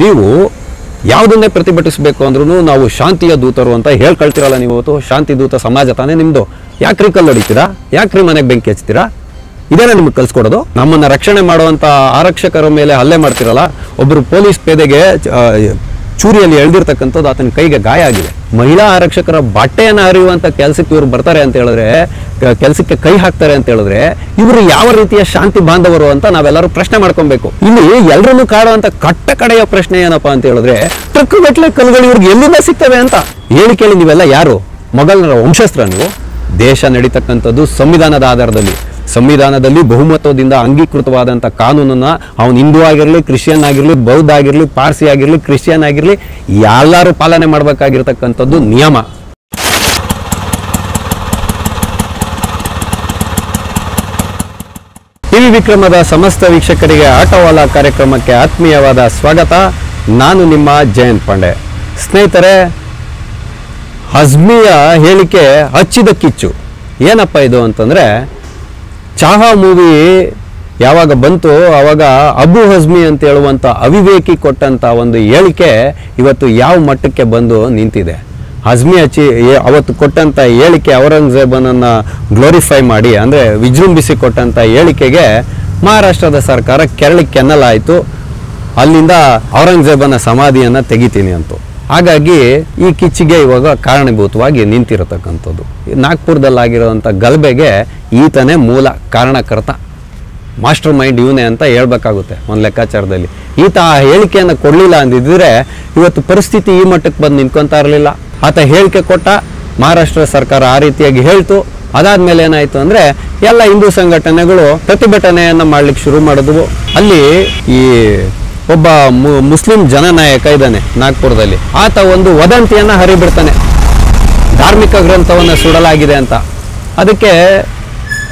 ನೀವು ಯಾವುದನ್ನೇ ಪ್ರತಿಭಟಿಸಬೇಕು ಅಂದ್ರೂ ನಾವು ಶಾಂತಿಯ ದೂತರು ಅಂತ ಹೇಳ್ಕೊಳ್ತೀರಲ್ಲ ನೀವು. ಇವತ್ತು ಶಾಂತಿ ದೂತ ಸಮಾಜ ತಾನೇ ನಿಮ್ಮದು. ಯಾಕ್ರಿ ಕಲ್ಲು ಹೊಡಿತೀರಾ? ಯಾಕ್ರಿ ಮನೆಗೆ ಬೆಂಕಿ ಹಚ್ತೀರಾ? ಇದೇನಾ ನಿಮಗೆ ಕಲಿಸ್ಕೊಡೋದು? ನಮ್ಮನ್ನು ರಕ್ಷಣೆ ಮಾಡುವಂಥ ಆರಕ್ಷಕರ ಮೇಲೆ ಹಲ್ಲೆ ಮಾಡ್ತಿರಲ್ಲ. ಒಬ್ಬರು ಪೊಲೀಸ್ ಪೇದೆಗೆ ಚೂರಿಯಲ್ಲಿ ಎಳೆದಿರ್ತಕ್ಕಂಥದ್ದು ಆತನ ಕೈಗೆ ಗಾಯ ಆಗಿದೆ. ಮಹಿಳಾ ಆರಕ್ಷಕರ ಬಟ್ಟೆಯನ್ನು ಹರಿಯುವಂಥ ಕೆಲಸಕ್ಕೆ ಇವರು ಬರ್ತಾರೆ ಅಂತ ಹೇಳಿದ್ರೆ, ಕೆಲಸಕ್ಕೆ ಕೈ ಹಾಕ್ತಾರೆ ಅಂತ ಹೇಳಿದ್ರೆ, ಇವರು ಯಾವ ರೀತಿಯ ಶಾಂತಿ ಬಾಂಧವರು ಅಂತ ನಾವೆಲ್ಲರೂ ಪ್ರಶ್ನೆ ಮಾಡ್ಕೊಬೇಕು. ಇಲ್ಲಿ ಎಲ್ಲರನ್ನೂ ಕಾಡುವಂಥ ಕಟ್ಟ ಕಡೆಯ ಪ್ರಶ್ನೆ ಏನಪ್ಪಾ ಅಂತ ಹೇಳಿದ್ರೆ, ಟ್ರಕ್ ಗಟ್ಟಲೆ ಕಲ್ಲುಗಳು ಇವ್ರಿಗೆ ಎಲ್ಲಿಂದ ಸಿಗ್ತವೆ ಅಂತ ಹೇಳಿಕೆಯಲ್ಲಿ ನೀವೆಲ್ಲ ಯಾರು? ಮೊಘಲರ ವಂಶಸ್ತ್ರ ನೀವು? ದೇಶ ನಡೀತಕ್ಕಂಥದ್ದು ಸಂವಿಧಾನದ ಆಧಾರದಲ್ಲಿ. ಸಂವಿಧಾನದಲ್ಲಿ ಬಹುಮತದಿಂದ ಅಂಗೀಕೃತವಾದಂಥ ಕಾನೂನನ್ನು ಅವನು ಹಿಂದೂ ಆಗಿರಲಿ, ಕ್ರಿಶ್ಚಿಯನ್ ಆಗಿರಲಿ, ಬೌದ್ಧ ಆಗಿರಲಿ, ಪಾರ್ಸಿ ಆಗಿರಲಿ, ಕ್ರಿಶ್ಚಿಯನ್ ಆಗಿರಲಿ, ಎಲ್ಲರೂ ಪಾಲನೆ ಮಾಡಬೇಕಾಗಿರ್ತಕ್ಕಂಥದ್ದು ನಿಯಮ. ಟಿವಿ ವಿಕ್ರಮದ ಸಮಸ್ತ ವೀಕ್ಷಕರಿಗೆ ಆಟೋವಾಲ ಕಾರ್ಯಕ್ರಮಕ್ಕೆ ಆತ್ಮೀಯವಾದ ಸ್ವಾಗತ. ನಾನು ನಿಮ್ಮ ಜಯಂತ್ ಪಾಂಡೆ. ಸ್ನೇಹಿತರೆ, ಹಜ್ಮಿಯ ಹೇಳಿಕೆ ಹಚ್ಚಿದ ಕಿಚ್ಚು. ಏನಪ್ಪ ಇದು ಅಂತಂದರೆ, ಚಾಹಾ ಮೂವಿ ಯಾವಾಗ ಬಂತು ಆವಾಗ ಅಬು ಹಜ್ಮಿ ಅಂತ ಹೇಳುವಂಥ ಅವಿವೇಕಿ ಕೊಟ್ಟಂಥ ಒಂದು ಹೇಳಿಕೆ ಇವತ್ತು ಯಾವ ಮಟ್ಟಕ್ಕೆ ಬಂದು ನಿಂತಿದೆ. ಹಜ್ಮಿ ಅವತ್ತು ಕೊಟ್ಟಂಥ ಹೇಳಿಕೆ ಔರಂಗಜೇಬನನ್ನು ಗ್ಲೋರಿಫೈ ಮಾಡಿ, ಅಂದರೆ ವಿಜೃಂಭಿಸಿ ಕೊಟ್ಟಂಥ ಹೇಳಿಕೆಗೆ ಮಹಾರಾಷ್ಟ್ರದ ಸರ್ಕಾರ ಕೆನ್ನಲಾಯಿತು. ಅಲ್ಲಿಂದ ಔರಂಗಜೇಬನ ಸಮಾಧಿಯನ್ನು ತೆಗಿತೀನಿ ಅಂತ. ಹಾಗಾಗಿ ಈ ಕಿಚ್ಚಿಗೆ ಇವಾಗ ಕಾರಣೀಭೂತವಾಗಿ ನಿಂತಿರತಕ್ಕಂಥದ್ದು. ನಾಗ್ಪುರದಲ್ಲಾಗಿರೋವಂಥ ಗಲಭೆಗೆ ಈತನೇ ಮೂಲ ಕಾರಣಕರ್ತ, ಮಾಸ್ಟರ್ ಮೈಂಡ್ ಇವನೇ ಅಂತ ಹೇಳ್ಬೇಕಾಗುತ್ತೆ ಒಂದು ಲೆಕ್ಕಾಚಾರದಲ್ಲಿ. ಈತ ಆ ಹೇಳಿಕೆಯನ್ನು ಕೊಡಲಿಲ್ಲ ಅಂದಿದ್ರೆ ಇವತ್ತು ಪರಿಸ್ಥಿತಿ ಈ ಮಟ್ಟಕ್ಕೆ ಬಂದು ನಿಂತ್ಕೊತಾ ಇರಲಿಲ್ಲ. ಆತ ಹೇಳಿಕೆ ಕೊಟ್ಟ, ಮಹಾರಾಷ್ಟ್ರ ಸರ್ಕಾರ ಆ ರೀತಿಯಾಗಿ ಹೇಳ್ತು. ಅದಾದ್ಮೇಲೆ ಏನಾಯಿತು ಅಂದರೆ ಎಲ್ಲ ಹಿಂದೂ ಸಂಘಟನೆಗಳು ಪ್ರತಿಭಟನೆಯನ್ನು ಮಾಡಲಿಕ್ಕೆ ಶುರು ಮಾಡಿದ್ವು. ಅಲ್ಲಿ ಈ ಒಬ್ಬ ಮುಸ್ಲಿಂ ಜನನಾಯಕ ಇದ್ದಾನೆ ನಾಗ್ಪುರದಲ್ಲಿ. ಆತ ಒಂದು ವದಂತಿಯನ್ನು ಹರಿಬಿಡ್ತಾನೆ, ಧಾರ್ಮಿಕ ಗ್ರಂಥವನ್ನು ಸುಡಲಾಗಿದೆ ಅಂತ. ಅದಕ್ಕೆ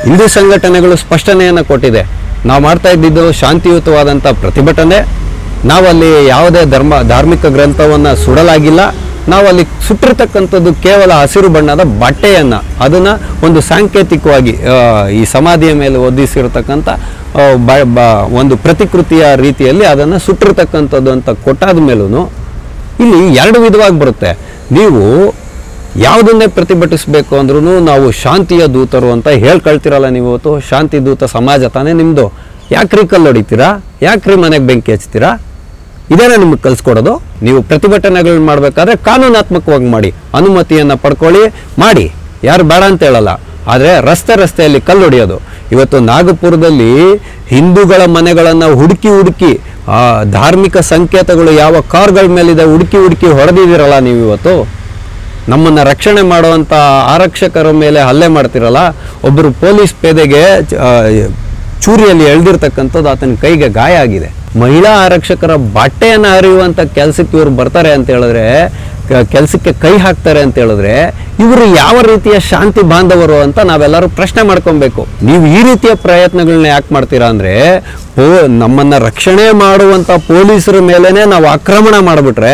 ಹಿಂದೂ ಸಂಘಟನೆಗಳು ಸ್ಪಷ್ಟನೆಯನ್ನು ಕೊಟ್ಟಿದೆ. ನಾವು ಮಾಡ್ತಾ ಇದ್ದಿದ್ದು ಶಾಂತಿಯುತವಾದಂಥ ಪ್ರತಿಭಟನೆ. ನಾವಲ್ಲಿ ಯಾವುದೇ ಧಾರ್ಮಿಕ ಗ್ರಂಥವನ್ನು ಸುಡಲಾಗಿಲ್ಲ. ನಾವಲ್ಲಿ ಸುಟ್ಟಿರ್ತಕ್ಕಂಥದ್ದು ಕೇವಲ ಹಸಿರು ಬಣ್ಣದ ಬಟ್ಟೆಯನ್ನು, ಅದನ್ನು ಒಂದು ಸಾಂಕೇತಿಕವಾಗಿ ಈ ಸಮಾಧಿಯ ಮೇಲೆ ಒದಿಸಿರ್ತಕ್ಕಂಥ ಒಂದು ಪ್ರತಿಕೃತಿಯ ರೀತಿಯಲ್ಲಿ ಅದನ್ನು ಸುಟ್ಟಿರ್ತಕ್ಕಂಥದ್ದು ಅಂತ ಕೊಟ್ಟಾದ ಮೇಲೂ ಇಲ್ಲಿ ಎರಡು ವಿಧವಾಗಿ ಬರುತ್ತೆ. ನೀವು ಯಾವುದನ್ನೇ ಪ್ರತಿಭಟಿಸಬೇಕು ಅಂದ್ರೂ ನಾವು ಶಾಂತಿಯ ದೂತರು ಅಂತ ಹೇಳ್ಕೊಳ್ತೀರಲ್ಲ ನೀವು. ಇವತ್ತು ಶಾಂತಿ ದೂತ ಸಮಾಜ ತಾನೇ ನಿಮ್ಮದು. ಯಾಕ್ರಿ ಕಲ್ಲು ಹೊಡಿತೀರಾ? ಯಾಕ್ರಿ ಮನೆಗೆ ಬೆಂಕಿ ಹಚ್ತೀರಾ? ಇದೇನಾ ನಿಮಗೆ ಕಲಿಸ್ಕೊಡೋದು? ನೀವು ಪ್ರತಿಭಟನೆಗಳನ್ನ ಮಾಡಬೇಕಾದ್ರೆ ಕಾನೂನಾತ್ಮಕವಾಗಿ ಮಾಡಿ, ಅನುಮತಿಯನ್ನು ಪಡ್ಕೊಳ್ಳಿ, ಮಾಡಿ, ಯಾರು ಬೇಡ ಅಂತ ಹೇಳಲ್ಲ. ಆದರೆ ರಸ್ತೆಯಲ್ಲಿ ಕಲ್ಲು ಹೊಡೆಯೋದು. ಇವತ್ತು ನಾಗಪುರದಲ್ಲಿ ಹಿಂದೂಗಳ ಮನೆಗಳನ್ನು ಹುಡುಕಿ ಧಾರ್ಮಿಕ ಸಂಕೇತಗಳು ಯಾವ ಕಾರ್ಗಳ ಮೇಲಿದೆ ಹುಡುಕಿ ಹೊಡೆದಿದ್ದೀರಲ್ಲ ನೀವು. ಇವತ್ತು ನಮ್ಮನ್ನು ರಕ್ಷಣೆ ಮಾಡುವಂಥ ಆರಕ್ಷಕರ ಮೇಲೆ ಹಲ್ಲೆ ಮಾಡ್ತಿರಲ್ಲ. ಒಬ್ಬರು ಪೊಲೀಸ್ ಪೇದೆಗೆ ಚೂರಿಯಲ್ಲಿ ಎಳೆದಿರ್ತಕ್ಕಂಥದ್ದು ಆತನ ಕೈಗೆ ಗಾಯ ಆಗಿದೆ. ಮಹಿಳಾ ಆರಕ್ಷಕರ ಬಟ್ಟೆಯನ್ನು ಹರಿಯುವಂಥ ಕೆಲಸಕ್ಕೆ ಇವರು ಬರ್ತಾರೆ ಅಂತ ಹೇಳಿದ್ರೆ, ಕೆಲಸಕ್ಕೆ ಕೈ ಹಾಕ್ತಾರೆ ಅಂತ ಹೇಳಿದ್ರೆ, ಇವರು ಯಾವ ರೀತಿಯ ಶಾಂತಿ ಬಾಂಧವರು ಅಂತ ನಾವೆಲ್ಲರೂ ಪ್ರಶ್ನೆ ಮಾಡ್ಕೊಬೇಕು. ನೀವು ಈ ರೀತಿಯ ಪ್ರಯತ್ನಗಳನ್ನ ಯಾಕೆ ಮಾಡ್ತೀರಾ ಅಂದರೆ, ನಮ್ಮನ್ನು ರಕ್ಷಣೆ ಮಾಡುವಂಥ ಪೊಲೀಸರ ಮೇಲೇ ನಾವು ಆಕ್ರಮಣ ಮಾಡಿಬಿಟ್ರೆ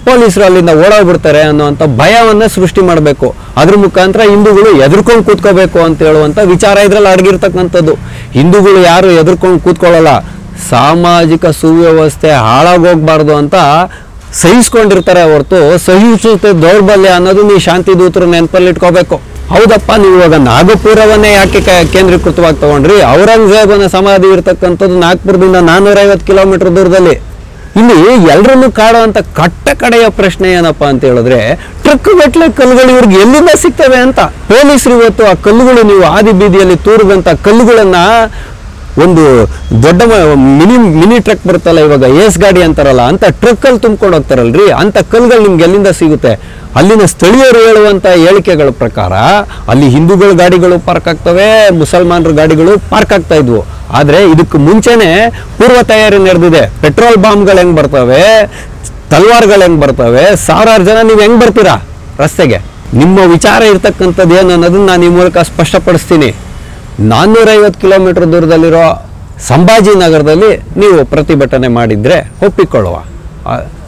ಪೊಲೀಸರು ಅಲ್ಲಿಂದ ಓಡೋಗ್ಬಿಡ್ತಾರೆ ಅನ್ನುವಂಥ ಭಯವನ್ನು ಸೃಷ್ಟಿ ಮಾಡಬೇಕು. ಅದ್ರ ಮುಖಾಂತರ ಹಿಂದೂಗಳು ಎದುರ್ಕೊಂಡು ಕೂತ್ಕೋಬೇಕು ಅಂತ ಹೇಳುವಂಥ ವಿಚಾರ ಇದರಲ್ಲಿ ಅಡಗಿರ್ತಕ್ಕಂಥದ್ದು. ಹಿಂದೂಗಳು ಯಾರು ಎದುರ್ಕೊಂಡು ಕೂತ್ಕೊಳ್ಳಲ್ಲ. ಸಾಮಾಜಿಕ ಸುವ್ಯವಸ್ಥೆ ಹಾಳಾಗೋಗ್ಬಾರ್ದು ಅಂತ ಸಹಿಸ್ಕೊಂಡಿರ್ತಾರೆ ಹೊರತು ಸಹಿಷ್ಣುತೆ ದೌರ್ಬಲ್ಯ ಅನ್ನೋದು ನೀವು ಶಾಂತಿ ದೂತರು ನೆನಪಲ್ಲಿ ಇಟ್ಕೋಬೇಕು. ಹೌದಪ್ಪ, ನೀವು ಇವಾಗ ನಾಗಪುರವನ್ನೇ ಯಾಕೆ ಕೇಂದ್ರೀಕೃತವಾಗಿ ತಗೊಂಡ್ರಿ? ಔರಂಗಜೇಬನ ಸಮಾಧಿ ಇರ್ತಕ್ಕಂಥದ್ದು ನಾಗ್ಪುರದಿಂದ 450 ಕಿಲೋಮೀಟರ್ ದೂರದಲ್ಲಿ. ಇಲ್ಲಿ ಎಲ್ಲರನ್ನೂ ಕಾಡುವಂಥ ಕಟ್ಟ ಕಡೆಯ ಪ್ರಶ್ನೆ ಏನಪ್ಪಾ ಅಂತ ಹೇಳಿದ್ರೆ, ಟ್ರಕ್ ಗಟ್ಟಲೆ ಕಲ್ಲುಗಳು ಇವ್ರಿಗೆ ಎಲ್ಲಿಂದ ಸಿಗ್ತವೆ ಅಂತ. ಪೊಲೀಸರು ಇವತ್ತು ಆ ಕಲ್ಲುಗಳು, ನೀವು ಆದಿ ಬೀದಿಯಲ್ಲಿ ತೂರಿದಂಥ ಕಲ್ಲುಗಳನ್ನ ಒಂದು ದೊಡ್ಡ ಮಿನಿ ಟ್ರಕ್ ಬರುತ್ತಲ್ಲ, ಇವಾಗ ಏಸ್ ಗಾಡಿ ಅಂತಾರಲ್ಲ, ಅಂತ ಟ್ರಕ್ಕಲ್ಲಿ ತುಂಬ್ಕೊಂಡು ಹೋಗ್ತಾರಲ್ರಿ, ಅಂತ ಕಲ್ಲುಗಳು ನಿಮ್ಗೆ ಎಲ್ಲಿಂದ ಸಿಗುತ್ತೆ? ಅಲ್ಲಿನ ಸ್ಥಳೀಯರು ಹೇಳುವಂಥ ಹೇಳಿಕೆಗಳ ಪ್ರಕಾರ ಅಲ್ಲಿ ಹಿಂದೂಗಳ ಗಾಡಿಗಳು ಪಾರ್ಕ್ ಆಗ್ತವೆ, ಮುಸಲ್ಮಾನರ ಗಾಡಿಗಳು ಪಾರ್ಕ್ ಆಗ್ತಾ ಇದ್ವು. ಆದರೆ ಇದಕ್ಕೆ ಮುಂಚೆನೆ ಪೂರ್ವ ತಯಾರಿ ನಡೆದಿದೆ. ಪೆಟ್ರೋಲ್ ಬಾಂಬ್ಗಳು ಹೆಂಗೆ ಬರ್ತವೆ, ತಲ್ವಾರ್ಗಳು ಹೆಂಗೆ ಬರ್ತವೆ, ಸಾವಿರಾರು ಜನ ನೀವು ಹೆಂಗೆ ಬರ್ತೀರಾ ರಸ್ತೆಗೆ? ನಿಮ್ಮ ವಿಚಾರ ಇರ್ತಕ್ಕಂಥದ್ದು ಏನು ಅನ್ನೋದನ್ನ ನಾನು ಈ ಮೂಲಕ ಸ್ಪಷ್ಟಪಡಿಸ್ತೀನಿ. 450 ಕಿಲೋಮೀಟರ್ ದೂರದಲ್ಲಿರೋ ಸಂಭಾಜಿನಗರದಲ್ಲಿ ನೀವು ಪ್ರತಿಭಟನೆ ಮಾಡಿದರೆ ಒಪ್ಪಿಕೊಳ್ಳುವ.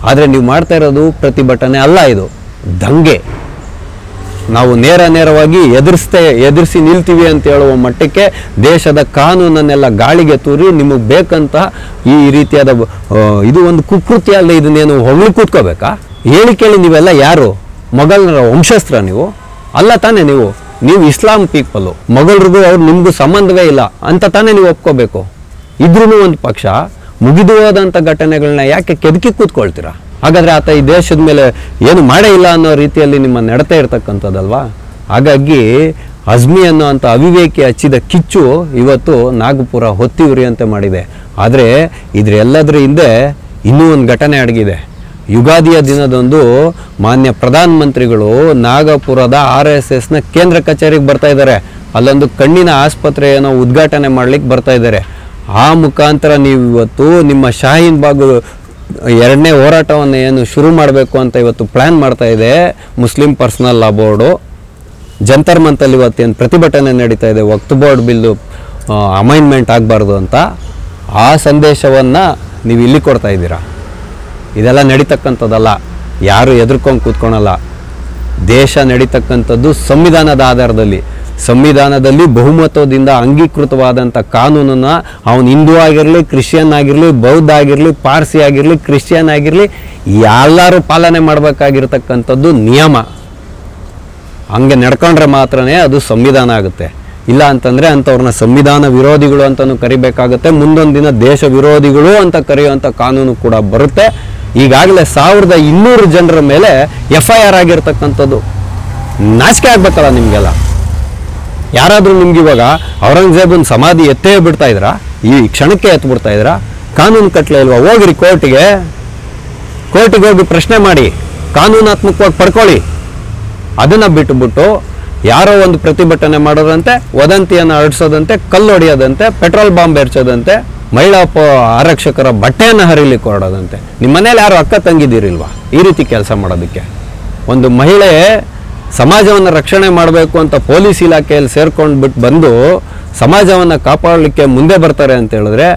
ಆದರೆ ನೀವು ಮಾಡ್ತಾ ಇರೋದು ಪ್ರತಿಭಟನೆ ಅಲ್ಲ, ಇದು ದಂಗೆ. ನಾವು ನೇರವಾಗಿ ಎದುರಿಸಿ ನಿಲ್ತೀವಿ ಅಂತ ಹೇಳುವ ಮಟ್ಟಕ್ಕೆ ದೇಶದ ಕಾನೂನನ್ನೆಲ್ಲ ಗಾಳಿಗೆ ತೂರಿ ನಿಮಗೆ ಬೇಕಂತ ಈ ರೀತಿಯಾದ ಇದು ಒಂದು ಕುಕೃತ್ಯ ಅಲ್ಲ. ಇದನ್ನೇನು ಹೊಗಳು ಕೂತ್ಕೋಬೇಕಾ? ಹೇಳಿ ಕೇಳಿ ನೀವೆಲ್ಲ ಯಾರು? ಮೊಘಲರ ವಂಶಸ್ತ್ರ ನೀವು ಅಲ್ಲ ತಾನೇ? ನೀವು ಇಸ್ಲಾಂ ಪೀಪಲ್ಲು, ಮೊಘಲರಿಗೂ ಅವ್ರು ನಿಮಗೂ ಸಂಬಂಧವೇ ಇಲ್ಲ ಅಂತ ತಾನೇ ನೀವು ಒಪ್ಕೋಬೇಕು. ಇದ್ರೂ ಒಂದು ಪಕ್ಷ ಮುಗಿದು ಹೋದಂಥ ಘಟನೆಗಳನ್ನ ಯಾಕೆ ಕೆದಕಿ ಕೂತ್ಕೊಳ್ತೀರಾ? ಹಾಗಾದರೆ ಆತ ಈ ದೇಶದ ಮೇಲೆ ಏನು ಮಾಡೇ ಇಲ್ಲ ಅನ್ನೋ ರೀತಿಯಲ್ಲಿ ನಿಮ್ಮ ನಡತೆ ಇರ್ತಕ್ಕಂಥದ್ದಲ್ವಾ? ಹಾಗಾಗಿ ಅಜ್ಮಿ ಅನ್ನೋಂಥ ಅವಿವೇಕಿ ಹಚ್ಚಿದ ಕಿಚ್ಚು ಇವತ್ತು ನಾಗಪುರ ಹೊತ್ತಿ ಉರಿಯಂತೆ ಮಾಡಿದೆ. ಆದರೆ ಇದರೆಲ್ಲದರ ಹಿಂದೆ ಇನ್ನೂ ಒಂದು ಘಟನೆ ಅಡಗಿದೆ. ಯುಗಾದಿಯ ದಿನದಂದು ಮಾನ್ಯ ಪ್ರಧಾನಮಂತ್ರಿಗಳು ನಾಗಪುರದ RSSನ ಕೇಂದ್ರ ಕಚೇರಿಗೆ ಬರ್ತಾ ಇದ್ದಾರೆ. ಅಲ್ಲೊಂದು ಕಣ್ಣಿನ ಆಸ್ಪತ್ರೆಯನ್ನು ಉದ್ಘಾಟನೆ ಮಾಡಲಿಕ್ಕೆ ಬರ್ತಾ ಇದ್ದಾರೆ. ಆ ಮುಖಾಂತರ ನೀವು ಇವತ್ತು ನಿಮ್ಮ ಶಾಹೀನ್ ಬಾಗ್ 2ನೇ ಹೋರಾಟವನ್ನು ಏನು ಶುರು ಮಾಡಬೇಕು ಅಂತ ಇವತ್ತು ಪ್ಲ್ಯಾನ್ ಮಾಡ್ತಾ ಇದೆ Muslim personal law board. Jantar ಮಂತಲ್ಲಿ ಇವತ್ತೇನು ಪ್ರತಿಭಟನೆ ನಡೀತಾ ಇದೆ, ವಕ್ಫ್ ಬೋರ್ಡ್ ಬಿಲ್ಲು ಅಮೈನ್ಮೆಂಟ್ ಆಗಬಾರ್ದು ಅಂತ, ಆ ಸಂದೇಶವನ್ನು ನೀವು ಇಲ್ಲಿ ಕೊಡ್ತಾ ಇದ್ದೀರಾ. ಇದೆಲ್ಲ ನಡೀತಕ್ಕಂಥದ್ದಲ್ಲ, ಯಾರು ಎದುರ್ಕೊಂಡು ಕೂತ್ಕೊಳಲ್ಲ. ದೇಶ ನಡೀತಕ್ಕಂಥದ್ದು ಸಂವಿಧಾನದ ಆಧಾರದಲ್ಲಿ, ಸಂವಿಧಾನದಲ್ಲಿ ಬಹುಮತದಿಂದ ಅಂಗೀಕೃತವಾದಂಥ ಕಾನೂನನ್ನು ಅವನು ಹಿಂದೂ ಆಗಿರಲಿ, ಕ್ರಿಶ್ಚಿಯನ್ ಆಗಿರಲಿ, ಬೌದ್ಧ ಆಗಿರಲಿ, ಪಾರ್ಸಿ ಆಗಿರಲಿ, ಕ್ರಿಶ್ಚಿಯನ್ ಆಗಿರಲಿ ಎಲ್ಲರೂ ಪಾಲನೆ ಮಾಡಬೇಕಾಗಿರ್ತಕ್ಕಂಥದ್ದು ನಿಯಮ. ಹಂಗೆ ನಡ್ಕೊಂಡ್ರೆ ಮಾತ್ರನೇ ಅದು ಸಂವಿಧಾನ ಆಗುತ್ತೆ. ಇಲ್ಲ ಅಂತಂದರೆ ಅಂಥವ್ರನ್ನ ಸಂವಿಧಾನ ವಿರೋಧಿಗಳು ಅಂತಲೂ ಕರಿಬೇಕಾಗುತ್ತೆ. ಮುಂದೊಂದು ದಿನ ದೇಶ ವಿರೋಧಿಗಳು ಅಂತ ಕರೆಯುವಂಥ ಕಾನೂನು ಕೂಡ ಬರುತ್ತೆ. ಈಗಾಗಲೇ 1200 ಜನರ ಮೇಲೆ FIR ಆಗಿರ್ತಕ್ಕಂಥದ್ದು. ನಾಚಿಕೆ ಆಗ್ಬೇಕಲ್ಲ ನಿಮಗೆಲ್ಲ. ಯಾರಾದರೂ ನಿಮ್ಗೆ ಇವಾಗ ಔರಂಗಜೇಬನ್ ಸಮಾಧಿ ಎತ್ತೇ ಬಿಡ್ತಾ ಇದ್ರಾ? ಈ ಕ್ಷಣಕ್ಕೆ ಎತ್ಬಿಡ್ತಾ ಇದ್ರಾ? ಕಾನೂನು ಕಟ್ಲೆ ಇಲ್ವಾ? ಹೋಗಿರಿ ಕೋರ್ಟಿಗೆ ಹೋಗಿ ಪ್ರಶ್ನೆ ಮಾಡಿ, ಕಾನೂನಾತ್ಮಕವಾಗಿ ಪಡ್ಕೊಳ್ಳಿ. ಅದನ್ನು ಬಿಟ್ಟುಬಿಟ್ಟು ಯಾರೋ ಒಂದು ಪ್ರತಿಭಟನೆ ಮಾಡೋದಂತೆ, ವದಂತಿಯನ್ನು ಹರಡಿಸೋದಂತೆ, ಕಲ್ಲು ಹೊಡೆಯೋದಂತೆ, ಪೆಟ್ರೋಲ್ ಬಾಂಬ್ ಎರಚೋದಂತೆ, ಮಹಿಳಾ ಆರಕ್ಷಕರ ಬಟ್ಟೆಯನ್ನು ಹರಿಲಿಕ್ಕೆ ಹೊರಡೋದಂತೆ. ನಿಮ್ಮ ಮನೇಲಿ ಯಾರು ಅಕ್ಕ ತಂಗಿದ್ದೀರಿಲ್ವಾ ಈ ರೀತಿ ಕೆಲಸ ಮಾಡೋದಕ್ಕೆ? ಒಂದು ಮಹಿಳೆ ಸಮಾಜವನ್ನು ರಕ್ಷಣೆ ಮಾಡಬೇಕು ಅಂತ ಪೊಲೀಸ್ ಇಲಾಖೆಯಲ್ಲಿ ಸೇರ್ಕೊಂಡು ಬಂದು ಸಮಾಜವನ್ನು ಕಾಪಾಡಲಿಕ್ಕೆ ಮುಂದೆ ಬರ್ತಾರೆ ಅಂತ ಹೇಳಿದ್ರೆ,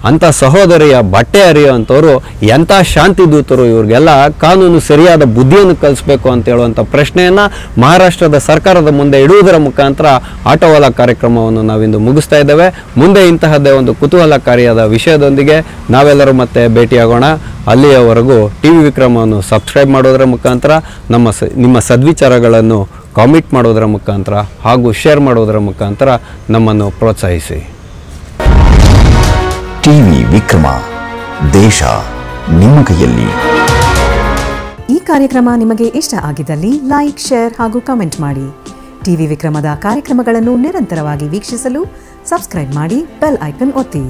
ಅಂಥ ಸಹೋದರಿಯ ಬಟ್ಟೆ ಹರಿಯುವಂಥವ್ರು ಎಂಥ ಶಾಂತಿ ದೂತರು? ಇವ್ರಿಗೆಲ್ಲ ಕಾನೂನು ಸರಿಯಾದ ಬುದ್ಧಿಯನ್ನು ಕಲಿಸ್ಬೇಕು ಅಂತ ಹೇಳುವಂಥ ಪ್ರಶ್ನೆಯನ್ನು ಮಹಾರಾಷ್ಟ್ರದ ಸರ್ಕಾರದ ಮುಂದೆ ಇಡುವುದರ ಮುಖಾಂತರ ಆಟೋವಾಲ ಕಾರ್ಯಕ್ರಮವನ್ನು ನಾವಿಂದು ಮುಗಿಸ್ತಾ ಇದ್ದೇವೆ. ಮುಂದೆ ಇಂತಹದ್ದೇ ಒಂದು ಕುತೂಹಲಕಾರಿಯಾದ ವಿಷಯದೊಂದಿಗೆ ನಾವೆಲ್ಲರೂ ಮತ್ತೆ ಭೇಟಿಯಾಗೋಣ. ಅಲ್ಲಿಯವರೆಗೂ TV ವಿಕ್ರಮವನ್ನು ಸಬ್ಸ್ಕ್ರೈಬ್ ಮಾಡೋದರ ಮುಖಾಂತರ ನಿಮ್ಮ ಸದ್ವಿಚಾರಗಳನ್ನು ಕಾಮೆಂಟ್ ಮಾಡೋದರ ಮುಖಾಂತರ ಹಾಗೂ ಶೇರ್ ಮಾಡೋದರ ಮುಖಾಂತರ ನಮ್ಮನ್ನು ಪ್ರೋತ್ಸಾಹಿಸಿ. TV ವಿಕ್ರಮ, ದೇಶ ನಿಮ್ಮ ಕೈಯಲ್ಲಿ. ಈ ಕಾರ್ಯಕ್ರಮ ನಿಮಗೆ ಇಷ್ಟ ಆಗಿದ್ದಲ್ಲಿ ಲೈಕ್, ಶೇರ್ ಹಾಗೂ ಕಮೆಂಟ್ ಮಾಡಿ. TV ವಿಕ್ರಮದ ಕಾರ್ಯಕ್ರಮಗಳನ್ನು ನಿರಂತರವಾಗಿ ವೀಕ್ಷಿಸಲು ಸಬ್ಸ್ಕ್ರೈಬ್ ಮಾಡಿ, ಬೆಲ್ ಐಕನ್ ಒತ್ತಿ.